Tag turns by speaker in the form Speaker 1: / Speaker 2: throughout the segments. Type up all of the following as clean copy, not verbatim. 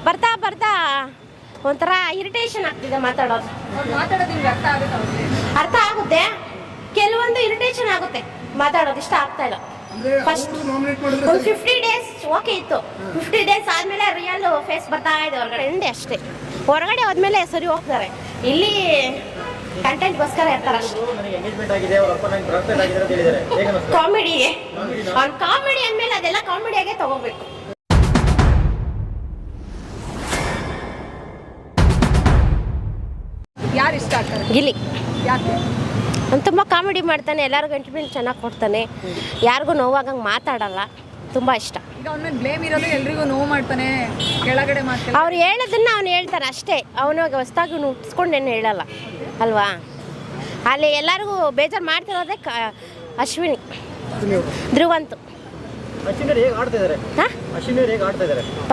Speaker 1: ಬರ್ತಾ ಬರ್ತಾ ಒಂಥರ ಇರಿಟೇಷನ್ ಆಗ್ತಿದೆ ಮಾತಾಡೋದು. ಅರ್ಥ ಆಗುತ್ತೆ, ಕೆಲವೊಂದು ಇರಿಟೇಷನ್ ಆಗುತ್ತೆ ಮಾತಾಡೋದು, ಇಷ್ಟ ಆಗ್ತಾ ಇಲ್ಲ. ಫಸ್ಟ್ 50 ಡೇಸ್ ಓಕೆ ಇತ್ತು, 50 ಡೇಸ್ ಆದ್ಮೇಲೆ ರಿಯಲ್ ಫೇಸ್ ಬರ್ತಾ ಇದೆ ಹೊರಗಡೆ. ಎಂಡೆ ಅಷ್ಟೇ, ಹೊರಗಡೆ ಹೋದ್ಮೇಲೆ ಸರಿ ಹೋಗ್ತಾರೆ. ಇಲ್ಲಿ ಕಂಟೆಂಟ್ಗೋಸ್ಕರ ಇರ್ತಾರೆ ಅಷ್ಟೇ. ಕಾಮಿಡಿಗೆ ಅವ್ನು ಕಾಮಿಡಿ ಅಂದಮೇಲೆ ಅದೆಲ್ಲ ಕಾಮಿಡಿಯಾಗೆ ತಗೋಬೇಕು.
Speaker 2: ಯಾರು ಇಷ್ಟ ಆಗ್ತಾರೆ?
Speaker 1: ಗಿಲ್ಲಿ.
Speaker 2: ಯಾಕೆ?
Speaker 1: ಅವ್ನು ತುಂಬ ಕಾಮಿಡಿ ಮಾಡ್ತಾನೆ, ಎಲ್ಲರಿಗೂ ಎಂಟರ್ಟೈನ್ಮೆಂಟ್ ಚೆನ್ನಾಗಿ ಕೊಡ್ತಾನೆ, ಯಾರಿಗೂ ನೋವಾಗಂಗೆ ಮಾತಾಡಲ್ಲ, ತುಂಬ ಇಷ್ಟ.
Speaker 2: ಈಗ ಅವ್ನ ಮೇಲೆ ಬ್ಲೇಮ್ ಇರೋದು ಎಲ್ರಿಗೂ ನೋವು ಮಾಡ್ತಾನೆ, ಕೆಳಗಡೆ ಮಾಡ್ತಾನೆ.
Speaker 1: ಅವ್ರು ಹೇಳೋದನ್ನ ಅವ್ನು ಹೇಳ್ತಾನೆ ಅಷ್ಟೇ, ಅವನು ಹೊಸ್ದಾಗಿ ಉಟ್ಸ್ಕೊಂಡೇನು ಹೇಳಲ್ಲ ಅಲ್ವಾ. ಅಲ್ಲಿ ಎಲ್ಲರಿಗೂ ಬೇಜಾರು ಮಾಡ್ತಿರೋದೇ ಅಶ್ವಿನಿ, ಧ್ರುವಂತು.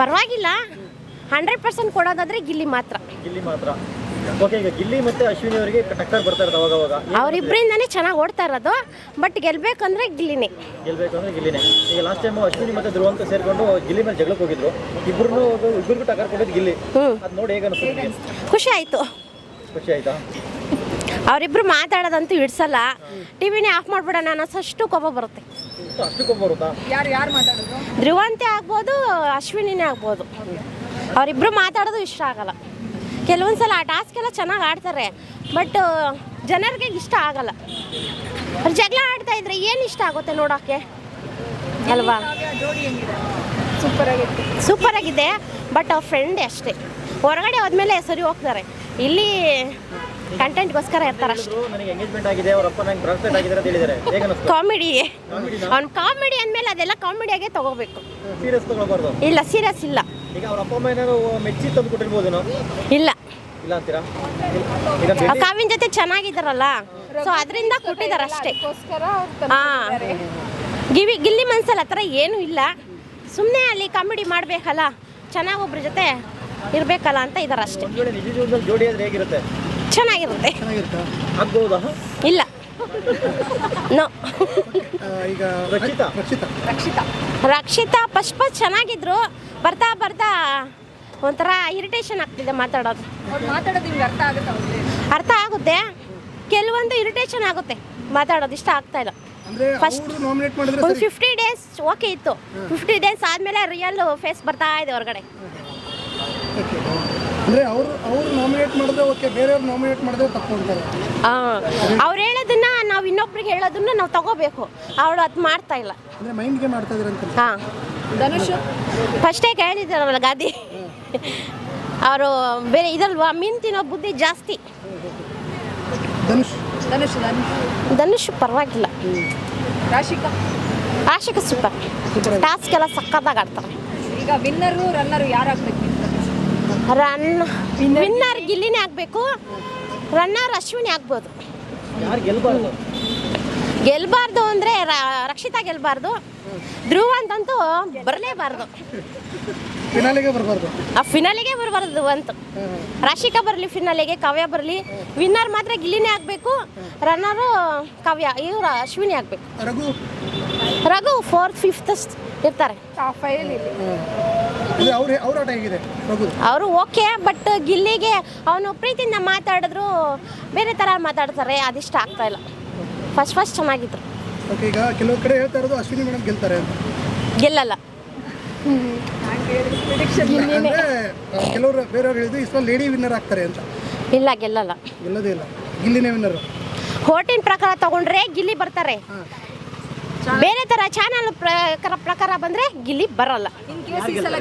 Speaker 1: ಪರವಾಗಿಲ್ಲ, 100% ಕೊಡೋದಾದ್ರೆ ಗಿಲ್ಲಿ ಮಾತ್ರ.
Speaker 3: ಓಕೆ, ಈಗ ಗಿಲ್ಲಿ ಮತ್ತೆ ಅಶ್ವಿನಿ ಅವರಿಗೆ ಟಕ್ಕರ್ ಬರ್ತಾ ಇರೋದು ಅವಾಗ.
Speaker 1: ಅವರಿಬ್ಬರಿಂದನೇ ಚೆನ್ನಾಗಿ ಓಡ್ತಾ ಇರೋದು, ಬಟ್ ಗೆಲ್ಬೇಕಂದ್ರೆ ಗಿಲ್ಲಿನೇ.
Speaker 3: ಈಗ ಲಾಸ್ಟ್ ಟೈಮ್ ಅಶ್ವಿನಿ ಮತ್ತೆ ಧ್ರುವಂತ ಸೇರ್ಕೊಂಡು ಗಿಲ್ಲಿ ಮೇಲೆ ಜಗಳಕ್ಕೆ ಹೋಗಿದ್ರು, ಇಬ್ಬರಿಗೂ ಟಕ್ಕರ್ ಕೊಟ್ಟಿದ್ದು ಗಿಲ್ಲಿ. ಅದು ನೋಡಿ ಹೇಗೆ ಅನಿಸ್ತು?
Speaker 1: ಖುಷಿ ಆಯ್ತು.
Speaker 3: ಖುಷಿ ಆಯ್ತಾ?
Speaker 1: ಅವರಿಬ್ರು ಮಾತಾಡೋದಂತೂ ಇಡ್ಸಲ್ಲ, ಟಿವಿನೇ ಆಫ್ ಮಾಡ್ಬಿಡೋಣ ಅನ್ನೋಷ್ಟು ಕೋಪ ಬರುತ್ತೆ.
Speaker 3: ಅಷ್ಟು ಕೋಪ ಬರುತ್ತಾ?
Speaker 2: ಯಾರು ಮಾತಾಡೋದು?
Speaker 1: ಧ್ರುವಂತೆ ಆಗ್ಬೋದು, ಅಶ್ವಿನಿನೇ ಆಗ್ಬೋದು. ಅವರಿಬ್ರು ಮಾತಾಡೋದು ಇಷ್ಟ ಆಗಲ್ಲ. ಕೆಲವೊಂದ್ಸಲ ಆ ಟಾಸ್ಕ್ ಎಲ್ಲ ಚೆನ್ನಾಗಿ ಆಡ್ತಾರೆ, ಬಟ್ ಜನರಿಗೆ ಇಷ್ಟ ಆಗಲ್ಲ. ಅವ್ರು ಜಗಳ ಆಡ್ತಾ ಇದ್ರೆ ಏನು ಇಷ್ಟ ಆಗುತ್ತೆ ನೋಡೋಕ್ಕೆ ಅಲ್ವಾ. ಸೂಪರ್ ಆಗಿದೆ, ಬಟ್ ಅವ್ರ ಫ್ರೆಂಡೇ ಅಷ್ಟೇ, ಹೊರಗಡೆ ಹೋದ್ಮೇಲೆ ಸರಿ ಹೋಗ್ತಾರೆ. ಇಲ್ಲಿ ಕಂಟೆಂಟ್ಗೋಸ್ಕರ ಇರ್ತಾರೆ ಅಷ್ಟೇ. ಕಾಮಿಡಿಗೆ ಅವ್ನು ಕಾಮಿಡಿ ಅಂದಮೇಲೆ ಅದೆಲ್ಲ ಕಾಮಿಡಿಯಾಗೆ ತಗೋಬೇಕು. ಇಲ್ಲ, ಸೀರಿಯಸ್ ಇಲ್ಲ. ಇಲ್ಲ, ಕಾವ್ಯನ ಜೊತೆ ಚೆನ್ನಾಗಿದ್ದಾರಲ್ಲ, ಸೊ ಅದರಿಂದ ಕೊಟ್ಟಿದ್ದಾರೆ ಅಷ್ಟೇ. ಗಿಲ್ಲಿ ಮನ್ಸಲ್ಲಿ ಆ ಥರ ಏನೂ ಇಲ್ಲ, ಸುಮ್ಮನೆ ಅಲ್ಲಿ ಕಾಮಿಡಿ ಮಾಡಬೇಕಲ್ಲ, ಚೆನ್ನಾಗಿ ಒಬ್ರ ಜೊತೆ ಇರಬೇಕಲ್ಲ ಅಂತ ಇದ್ದಾರೆ ಅಷ್ಟೇ. ಚೆನ್ನಾಗಿರುತ್ತೆ. ಇಲ್ಲ, ನೋ. ರಕ್ಷಿತಾ ಫಸ್ಟ್ ಚೆನ್ನಾಗಿದ್ರು, ಬರ್ತಾ ಬರ್ತಾ ಒಂಥರ ಇರಿಟೇಷನ್ ಆಗ್ತಿದೆ ಮಾತಾಡೋದು. ಅರ್ಥ ಆಗುತ್ತೆ, ಕೆಲವೊಂದು ಇರಿಟೇಷನ್ ಆಗುತ್ತೆ ಮಾತಾಡೋದು, ಇಷ್ಟ ಆಗ್ತಾ ಇಲ್ಲ. ಫಸ್ಟ್ 50 ಡೇಸ್ ಓಕೆ ಇತ್ತು, 50 ಡೇಸ್ ಆದ್ಮೇಲೆ ರಿಯಲ್ ಫೇಸ್ ಬರ್ತಾ ಇದೆ ಹೊರಗಡೆ. ಅವ್ರು ಹೇಳೋದನ್ನ ನಾವು ಇನ್ನೊಬ್ರಿಗೆ ಹೇಳೋದನ್ನ ನಾವು ತಗೋಬೇಕು, ಅವಳು ಅದು ಮಾಡ್ತಾ ಇಲ್ಲ. ಹಾಂ,
Speaker 2: ಧನುಷ್
Speaker 1: ಫಸ್ಟೇ ಕೇಳಿದ್ದಾರಲ್ಲ ಗಾದಿ, ಅವರು ಬೇರೆ ಇದಲ್ವಾ, ಮೀನು ತಿನ್ನೋ ಬುದ್ಧಿ ಜಾಸ್ತಿ. ಧನುಷ್ ಪರವಾಗಿಲ್ಲ. ರಾಶಿಕಾ ಸೂಪರ್, ಟಾಸ್ಕ್ ಎಲ್ಲ ಸಕ್ಕತ್ತಾಗಿ ಆಡ್ತಾರೆ.
Speaker 2: ಈಗ ವಿನ್ನರು ರನ್ನರು ಯಾರು ಆಗ್ಬೇಕು?
Speaker 1: ವಿನ್ನರ್ ಗಿಲ್ಲಿನೇ ಆಗಬೇಕು, ರನ್ನರ್ ಅಶ್ವಿನಿ ಆಗ್ಬೋದು. ಗೆಲ್ಬಾರ್ದು ಅಂದರೆ ರಕ್ಷಿತಾ ಗೆಲ್ಬಾರ್ದು, ಧ್ರುವ ಅಂತಂತೂ ಬರಲೇಬಾರ್ದು, ಫಿನಾಲಿಗೆ ಬರಬಾರ್ದು ಅಂತ. ರಾಶಿಕಾ ಬರಲಿ ಫಿನಾಲಿಗೆ, ಕಾವ್ಯ ಬರಲಿ, ವಿನ್ನರ್ ಮಾತ್ರ ಗಿಲ್ಲಿನೇ ಆಗಬೇಕು, ರನ್ನರು ಕಾವ್ಯ, ಇವರು ಅಶ್ವಿನಿ ಆಗಬೇಕು. ರಘು 4th 5th ಇರ್ತಾರೆ. ಅವರು ಓಕೆ, ಬಟ್ ಗಿಲ್ಲಿಗೆ ಅವನು ಪ್ರೀತಿಯಿಂದ ಮಾತಾಡಿದ್ರು ಬೇರೆ ಥರ ಮಾತಾಡ್ತಾರೆ, ಅದಿಷ್ಟ ಆಗ್ತಾ ಇಲ್ಲ. ಫಸ್ಟ್ ಚೆನ್ನಾಗಿದ್ರು.
Speaker 4: ಈಗ ಕೆಲವು ಕಡೆ ಹೇಳ್ತಾ ಇರೋದು ಅಶ್ವಿನಿ ಮೇಡಮ್ ಗೆಲ್ತಾರೆ ಅಂತ.
Speaker 1: ಗೆಲ್ಲಲ್ಲ,
Speaker 4: ಕೆಲವರು ಬೇರೆಯವ್ರು ಹೇಳಿದ್ರು ಈ ಸಲ ಲೇಡಿ ವಿನ್ನರ್ ಆಗ್ತಾರೆ ಅಂತ.
Speaker 1: ಇಲ್ಲ, ಗೆಲ್ಲಲ್ಲ,
Speaker 4: ಗೆಲ್ಲೋದೇ ಇಲ್ಲ, ಗಿಲ್ಲಿನೇ ವಿನ್ನರ್.
Speaker 1: ಹೋಟಿನ ಪ್ರಕಾರ ತಗೊಂಡ್ರೆ ಗಿಲ್ಲಿ ಬರ್ತಾರೆ, ಬೇರೆ ತರ ಚಾನಲ್ ಪ್ರಕಾರ ಬಂದ್ರೆ ಗಿಲ್ಲಿ ಬರಲ್ಲ.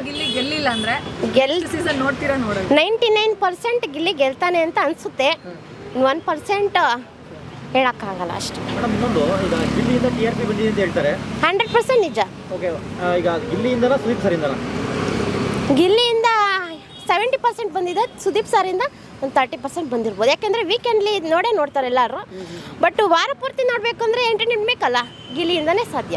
Speaker 2: ಗಿಲ್ಲಿ ಗೆಲ್ಲಿಲ್ಲ ಅಂದ್ರೆ
Speaker 1: 99% ಗಿಲ್ಲಿ ಗೆಲ್ತಾನೆ ಅಂತ ಅನ್ಸುತ್ತೆ, 1% ಹೇಳಕ್ಕಾಗಲ್ಲ ಅಷ್ಟೇ. 100% ನಿಜ. ಗಿಲ್ಲಿಯಿಂದ 70% ಬಂದಿದೆ, ಸುದೀಪ್ ಸರಿಂದ ಒಂದು 30% ಬಂದಿರ್ಬೋದು. ಯಾಕೆಂದರೆ ವೀಕೆಂಡ್ಲಿ ನೋಡ್ತಾರೆ ಎಲ್ಲರೂ, ಬಟ್ ವಾರ ಪೂರ್ತಿ ನೋಡಬೇಕು ಅಂದರೆ ಎಂಟರ್ಟೈನ್ಮೆಂಟ್ ಬೇಕಲ್ಲ, ಗಿಲ್ಲಿಯಿಂದನೇ ಸಾಧ್ಯ.